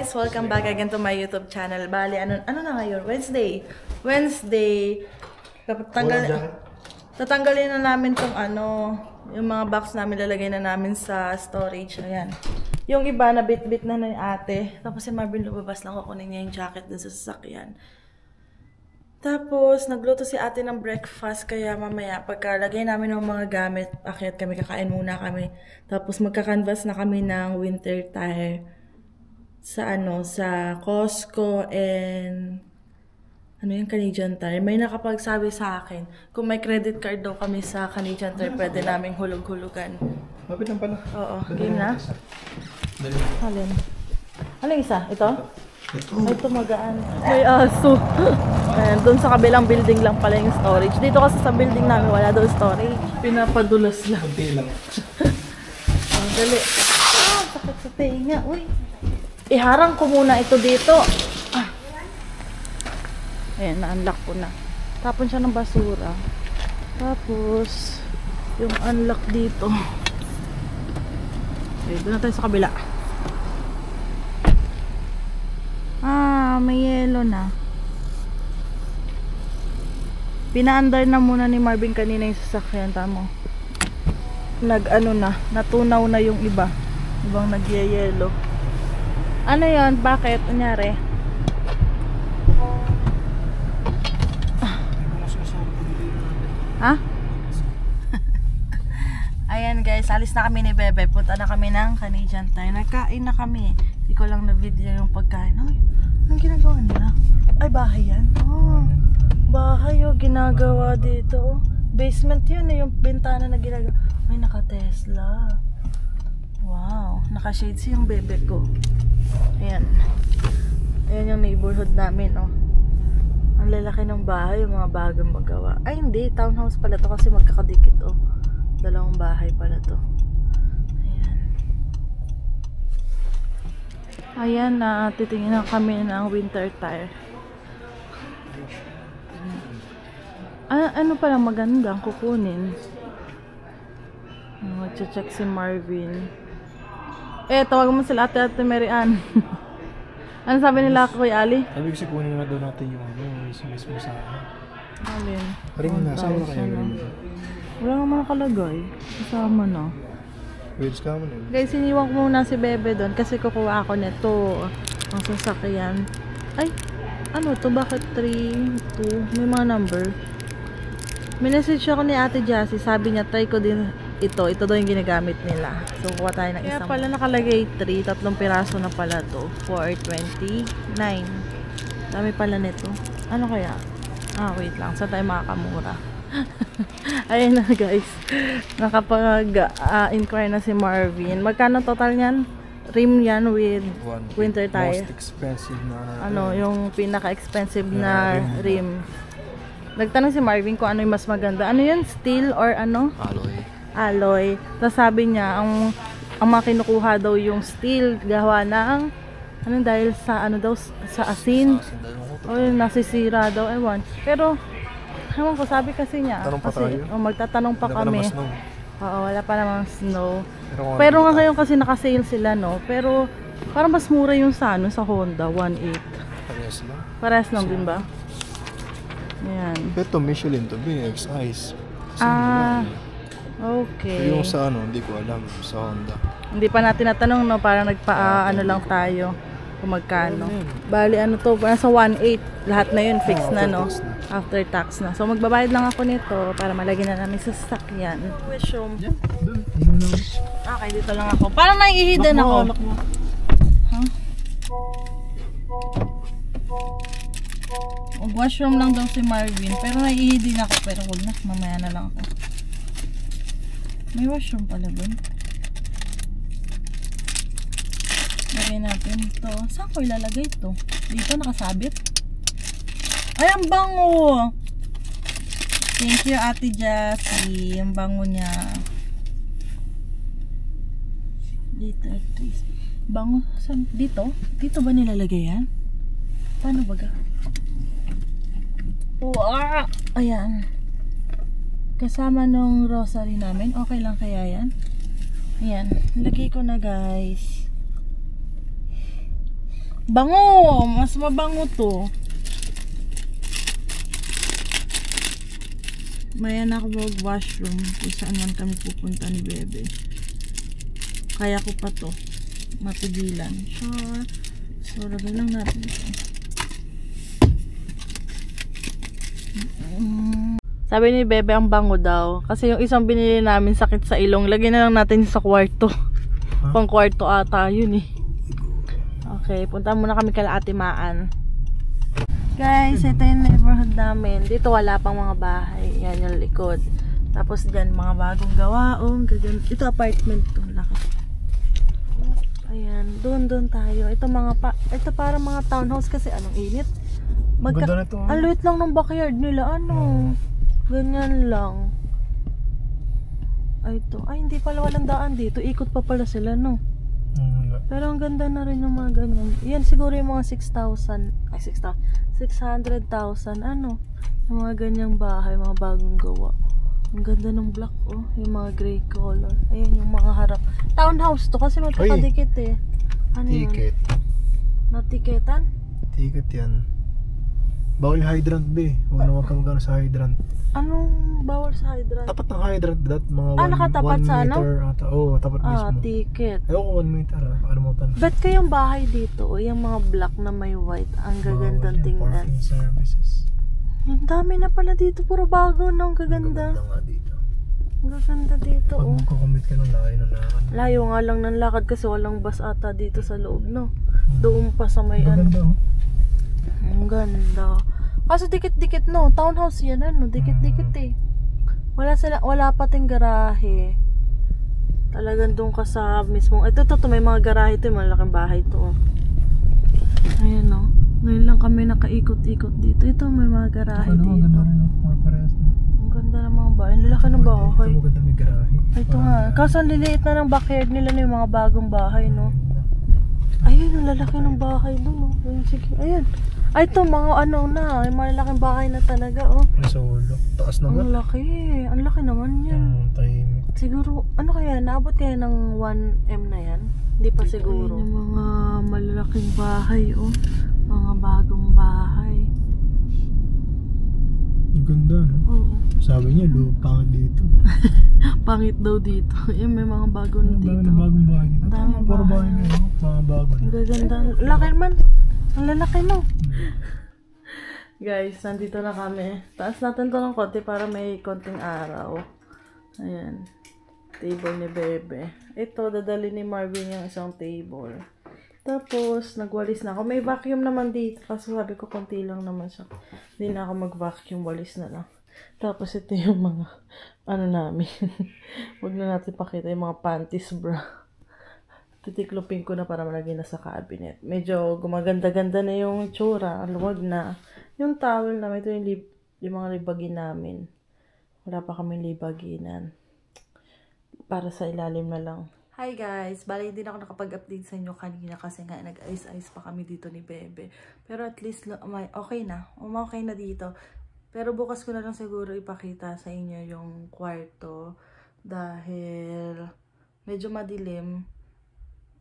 guys! Welcome back again to my YouTube channel. Bali, ano na ngayon? Wednesday. Tatanggalin na namin tong yung mga box namin, lalagay na namin sa storage. Ayan. Yung iba na bit-bit na ni ate. Tapos si Marvin lumabas lang, kukunin niya yung jacket dun sa sasakyan. Tapos, nagluto si ate ng breakfast, kaya mamaya, pagkalagay namin ng mga gamit, akyat kami, kakain muna kami. Tapos, magka-canvas na kami ng winter tire sa Costco and yung Canadian Tire. May nakapagsabi sa akin, kung may credit card daw kami sa Canadian Tire, pwede naming hulog-hulugan. Mabit lang pala. Oo, game na. Alin? Alin isa? Ito? Ay, ito magaan. May aso. Ayan, doon sa kabilang building lang pala yung storage. Dito kasi sa building namin, wala doon storage. Pinapadulas lang. Kunti lang. Oh, dali. Ah, sakit sa tenga. Uy. Iharang ko muna ito dito. Ah. Ayan, na-unlock ko na. Tapon siya ng basura. Tapos, yung unlock dito. Okay, doon na tayo sa kabila. Ah, may yelo na. Pinaandar na muna ni Marvin kanina yung sasakyan, tamo. Natunaw na yung iba. Ibang nagyayelo. Ano yon? Bakit? Anyari? Ha? Ayan guys, alis na kami ni Bebe. Punta na kami ng Canadian Tire. Nagkain na kami. Hindi ko lang na-video yung pagkain. Ay, anong ginagawa nila? Ay, bahay yan. Oh, bahay yung ginagawa dito. Basement yun yung bintana na ginagawa. Ay, naka-Tesla. Wow, naka-shades yung bebe ko. Ayan. Ayan yung neighborhood namin, oh. Ang lalaki ng bahay, yung mga bagang magawa. Ay, hindi. Townhouse pala to kasi magkakadikit, oh. Dalawang bahay pala to. Ayan na, titingin na kami ng winter tire. Ano pala magandang kukunin? Mag-check si Marvin. Tawag mo sila ate Mary Ann. Ano sabi nila Kuya Ali? Sabi kasi kunin na doon natin yung mismo sa Alin? Ring na, sama na kayo. Wala naman nakalagay. Kasama na. Guys, iniwan ko muna si Bebe doon kasi kukuha ako nito ang sasakyan. Ay, ano to? Bakit 3, 2? May mga number. May message ako ni Ate Jassy. Sabi niya, try ko din ito. Ito daw yung ginagamit nila. So, kuha tayo ng isang. Kaya pala nakalagay 3. 3 piraso na pala to. 429. Dami pala nito. Ano kaya? Ah, wait lang. Saan tayo makakamura? Ayun na guys, nakapag-inquire na si Marvin. Magkano total niyan? Rim yan with winter tire. Most expensive na yung pinaka-expensive na rim. Nagtanong si Marvin kung ano yung mas maganda. Ano yun? Steel or ano? Alloy. Tapos sabi niya, ang mga kinukuha daw yung steel gawa ng dahil sa sa asin. O yung nasisira daw, ewan. Pero ewan ko, sabi kasi niya. Magtatanong pa kami. Oo, wala pa namang snow. Pero nga ngayon kasi naka-sale sila, no? Pero parang mas mura yung sa Honda, 1.8. Parehas lang. Parehas lang din ba? Ayan. Ito Michelin to be X-Ice. Okay. Yung sa hindi ko alam. Sa Honda. Hindi pa natin natanong, no? Parang lang tayo. Kung magkano. Bali, to? Nasa 1.8. Lahat na yun, fix na, no? After tax na. So, magbabayad lang ako nito para malagyan na namin sa sasakyan. Washroom. Okay, dito lang ako. Parang naiihidan ako. Huh? Washroom lang daw si Marvin. Pero naiihidin ako. Pero huwag na. Mamaya na lang ako. May washroom pala ba? Lagay natin ito. Saan ko ilalagay ito? Dito nakasabit? Ay, ang bango! Thank you, Ate Jassy. Ang bango niya. Dito, please. Bango. Saan? Dito? Dito ba nilalagay yan? Paano ba ga? Wow! Ayan. Kasama nung rosary namin. Okay lang kaya yan? Ayan. Lagay ko na, guys. Bango! Mas mabango to. Maya na ako mag-washroom kung saan man kami pupunta ni Bebe. Kaya ko pa to matigilan. So lagay lang natin ito. Sabi ni Bebe ang bango daw. Kasi yung isang binili namin sakit sa ilong. Lagyan na lang natin sa kwarto. Pang kwarto ata yun eh. Okay, punta muna kami kala Ate Maan. Guys, ito yung neighborhood namin. Dito wala pang mga bahay. Yan yung likod. Tapos dyan mga bagong gawaong. Ito apartment to. Laki. Ayan, doon tayo. Ito parang mga townhouse kasi anong init. Ganda na ito. Ang liit lang ng backyard nila. Ganyan lang. Ito. Ay, hindi pala walang daan dito. Ikot pa pala sila, no? Pero ang ganda na rin yung mga ganyan. Yan siguro yung mga 6,000. Ay, 600,000. Ano? Yung mga ganyang bahay, mga bagong gawa. Ang ganda ng block, oh. Yung mga gray color. Ayan yung mga harap. Townhouse to kasi magkakadikit eh. Ano ticket. Yun? Natiketan? Ticket yan. Bawal hydrant ba eh. Huwag na magkamagano sa hydrant. Anong bawal sa hydrant? Tapat ng hydrant that mga 1 nakatapat sa meter ata. Oo, tapat mismo. Ticket. Ayaw ko 1 meter Pakalimutan. Bet kayong bahay dito, yung mga black na may white. Ang gagandang tingnan. Parking services. Ang dami na pala dito, puro bago na. Ang gaganda. Maganda nga dito. Ang gaganda dito, Pag magkukumit ka ng layo ng lakad. Layo nga lang ng lakad kasi walang bus ata dito sa loob, no? Doon pa sa may Maganda, ano. Ang ganda. Kaso dikit-dikit, no? Townhouse yan, ano? Dikit-dikit eh. Wala pating garahe. Talagang doon ka sa mismong. Ito, may mga garahe ito. May malaking bahay ito. Ayan, no? Ngayon lang kami nakaikot-ikot dito. Ito, may mga garahe dito. Maganda rin, no? Mga parehas na. Ang ganda ng mga bahay. Ang lalaki ng bahay. Ito maganda may garahe. Ito nga. Kaso ang liliit na ng backyard nila na yung mga bagong bahay, no? Ayun, ang lalaki ng bahay doon, no? Ayun, sige. Ayan. Ay, ito, mga ano na. Yung malalaking bahay na talaga, oh. Ay, sa ulo. Taas naman. Ang laki. Ang laki naman yan. Tahimik. Siguro, ano kaya? Naabot kaya ng 1M na yan? Hindi pa siguro. Ayun, yung mga malalaking bahay, oh. Mga bagong bahay. Ang ganda, no? Oo. Sabi niya, pangit dito. Pangit daw dito. Yung may mga bagong dito. Ang bagong bahay dito. Dami Puro bahay. bahay na yun. Mga bago na. Ang gaganda. Laki man. Ang lalaki, no? Guys, nandito na kami. Taas natin to ng konti para may konting araw. Ayan. Table ni Bebe. Ito, dadali ni Marvin yung isang table. Tapos, nagwalis na ako. May vacuum naman dito. Kasi sabi ko, konti lang naman siya. Hindi na ako mag-vacuum. Walis na lang. Tapos, ito yung mga, ano namin. Huwag na natin pakita yung mga panties bra. Titiklopin ko na para malagay na sa cabinet. Medyo gumaganda-ganda na yung itsura. Luwag na. Yung towel namin, ito yung mga libagin namin. Wala pa kami libaginan. Para sa ilalim na lang. Hi guys! Bali, hindi na ako nakapag-update sa inyo kanina kasi nga nag-ice-ice pa kami dito ni Bebe. Pero at least, okay na. Okay na dito. Pero bukas ko na lang siguro ipakita sa inyo yung kwarto. Dahil medyo madilim.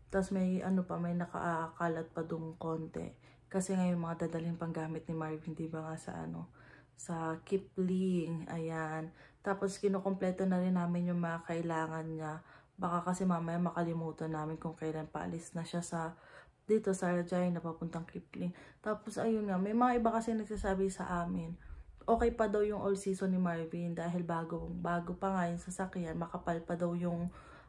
Tapos may may nakakalat pa doon konti. Kasi ngayon mga dadaling panggamit ni Marvin, diba nga sa Kipling. Ayan. Tapos kinukompleto na rin namin yung mga kailangan niya. Baka kasi mamaya makalimutan namin kung kailan paalis na siya dito sa Regina papuntang Kipling. Tapos ayun nga, may mga iba kasi nagsasabi sa amin, okay pa daw yung all season ni Marvin dahil bago pa nga yung sasakyan, makapal pa daw yung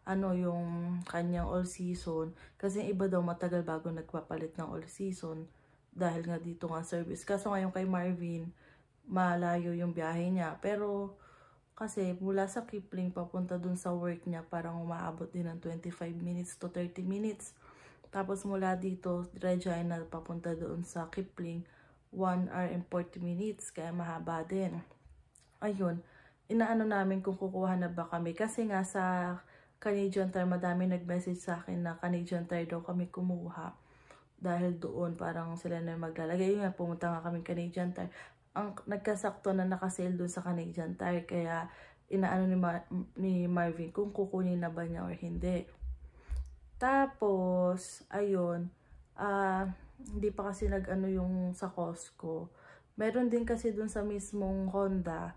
yung kanyang all season. Kasi iba daw matagal bago nagpapalit ng all season. Dahil nga dito nga service. Kaso ngayon kay Marvin, malayo yung biyahe niya. Pero kasi mula sa Kipling papunta dun sa work niya, parang umaabot din ng 25 minutes to 30 minutes. Tapos mula dito, Regina, papunta doon sa Kipling, 1 hour and 40 minutes. Kaya mahaba din. Ayun, inaano namin kung kukuha na ba kami. Kasi nga sa Canadian Tire, madami nag-message sa akin na Canadian Tire daw kami kumuha. Dahil doon, parang sila na maglalagay. Yun nga, pumunta nga kami Canadian Tire. Ang nagkasakto na nakasale doon sa Canadian Tire. Kaya, inaano ni Marvin kung kukunin na ba niya or hindi. Tapos, ayun, Hindi pa kasi nag-ano yung sa Costco. Meron din kasi dun sa mismong Honda.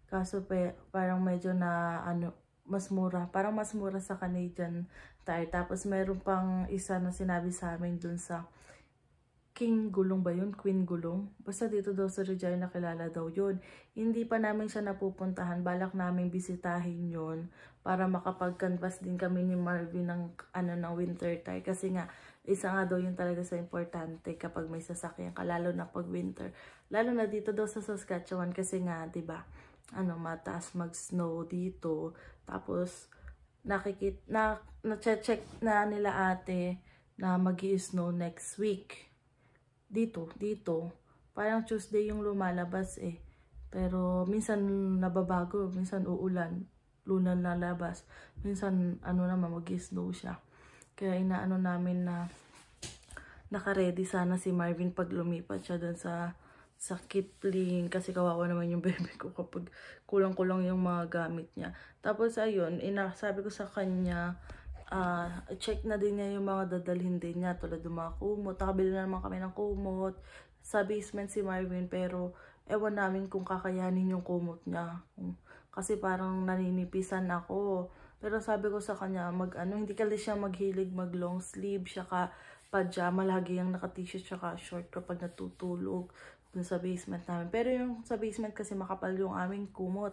Kaso parang medyo na ano, mas mura. Parang mas mura sa Canadian Tire. Tapos meron pang isa na sinabi sa amin dun sa King Gulong ba yun? Queen Gulong? Basta dito daw sa Regina nakilala daw yun. Hindi pa namin siya napupuntahan. Balak namin bisitahin yun para makapag-canvas din kami ni Marvin ng, ng winter tire. Kasi nga, isa nga daw yun talaga sa importante kapag may sasakyan ka, lalo na pag winter. Lalo na dito daw sa Saskatchewan kasi nga, 'di ba? Mataas mag-snow dito. Tapos na-check na nila ate na magi-snow next week. Dito. Parang Tuesday yung lumalabas eh. Pero minsan nababago, minsan uulan, lunan lalabas. Minsan naman magi-snow siya. Kaya inaano namin na naka-ready sana si Marvin pag lumipat siya dun sa Kipling. Kasi kawawa naman yung baby ko kapag kulang-kulang yung mga gamit niya. Tapos ayun, sabi ko sa kanya, check na din niya yung mga dadalhin din niya. Tulad ng mga kumot. Nakabili na naman kami ng kumot sa basement si Marvin. Pero ewan namin kung kakayanin yung kumot niya. Kasi parang naninipisan ako. Pero sabi ko sa kanya, hindi kasi siya maghilig mag long sleeve, saka pajama, lagi yung naka-t-shirt saka short kapag natutulog dun sa basement namin. Pero yung sa basement kasi makapal yung aming kumot.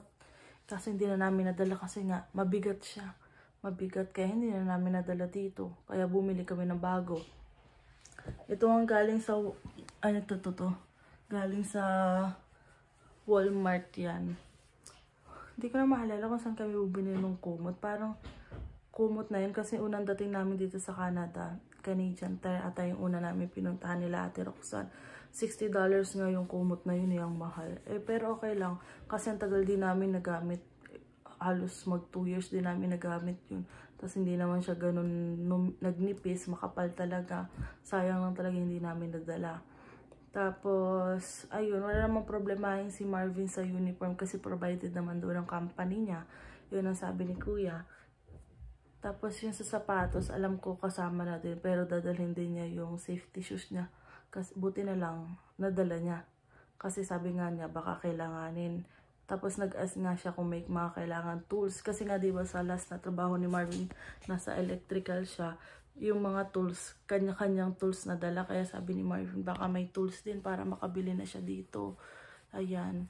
Kasi hindi na namin nadala kasi nga mabigat siya. Mabigat kaya hindi na namin nadala dito. Kaya bumili kami ng bago. Ito ang galing sa, galing sa Walmart yan. Hindi ko na maalala kung saan kami bumili ng kumot. Parang kumot na yun kasi unang dating namin dito sa Canada. Canadian Tire ata yung una namin pinuntahan nila Ate Roxanne. $60 nga yung kumot na yun, yung mahal. Pero okay lang kasi ang tagal din namin nagamit. Halos mag 2 years din namin nagamit yun. Tapos hindi naman siya ganun nagnipis, makapal talaga. Sayang lang talaga hindi namin nadala. Tapos, ayun, wala namang problemahin si Marvin sa uniform kasi provided naman doon ng company niya. Yun ang sabi ni Kuya. Tapos yung sa sapatos, alam ko kasama na din. Pero dadalhin din niya yung safety shoes niya. Kasi buti na lang, nadala niya. Kasi sabi nga niya, baka kailanganin. Tapos nag-ask nga siya kung may mga kailangan tools. Kasi nga diba sa last na trabaho ni Marvin, nasa electrical siya. Yung mga tools, kanya-kanyang tools na dala. Kaya sabi ni Marvin, baka may tools din para makabili na siya dito. Ayan.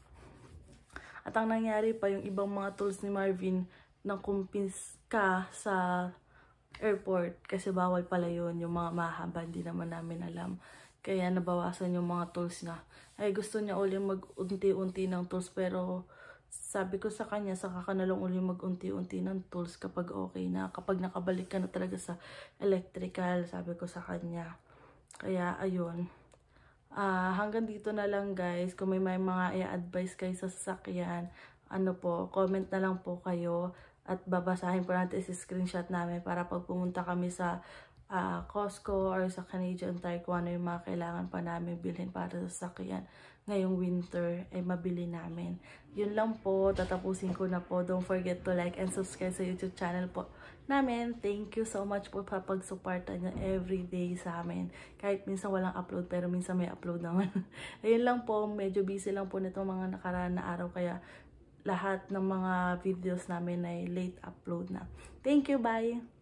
At ang nangyari pa, yung ibang mga tools ni Marvin, nang kumpiska sa airport. Kasi bawal pala yun, yung mga mahaba, hindi naman namin alam. Kaya nabawasan yung mga tools na. Ay gusto niya ulit mag-unti-unti ng tools pero sabi ko sa kanya, saka ka na lang ulit mag-unti-unti ng tools kapag okay na. Kapag nakabalik ka na talaga sa electrical, sabi ko sa kanya. Kaya ayun. Hanggang dito na lang guys. Kung may mga i-advise kayo sa sasakyan, comment na lang po kayo. At babasahin po natin si screenshot namin para pag pumunta kami sa Costco or sa Canadian Tire kung ano yung mga kailangan pa namin bilhin para sa sasakyan ngayong winter ay mabili namin. Yun lang po, tatapusin ko na po. Don't forget to like and subscribe sa YouTube channel po namin. Thank you so much po sa pag-suporta nyo everyday sa amin. Kahit minsan walang upload pero minsan may upload naman. Ayun lang po, medyo busy lang po nitong mga nakaraan na araw kaya lahat ng mga videos namin ay late upload na. Thank you, bye!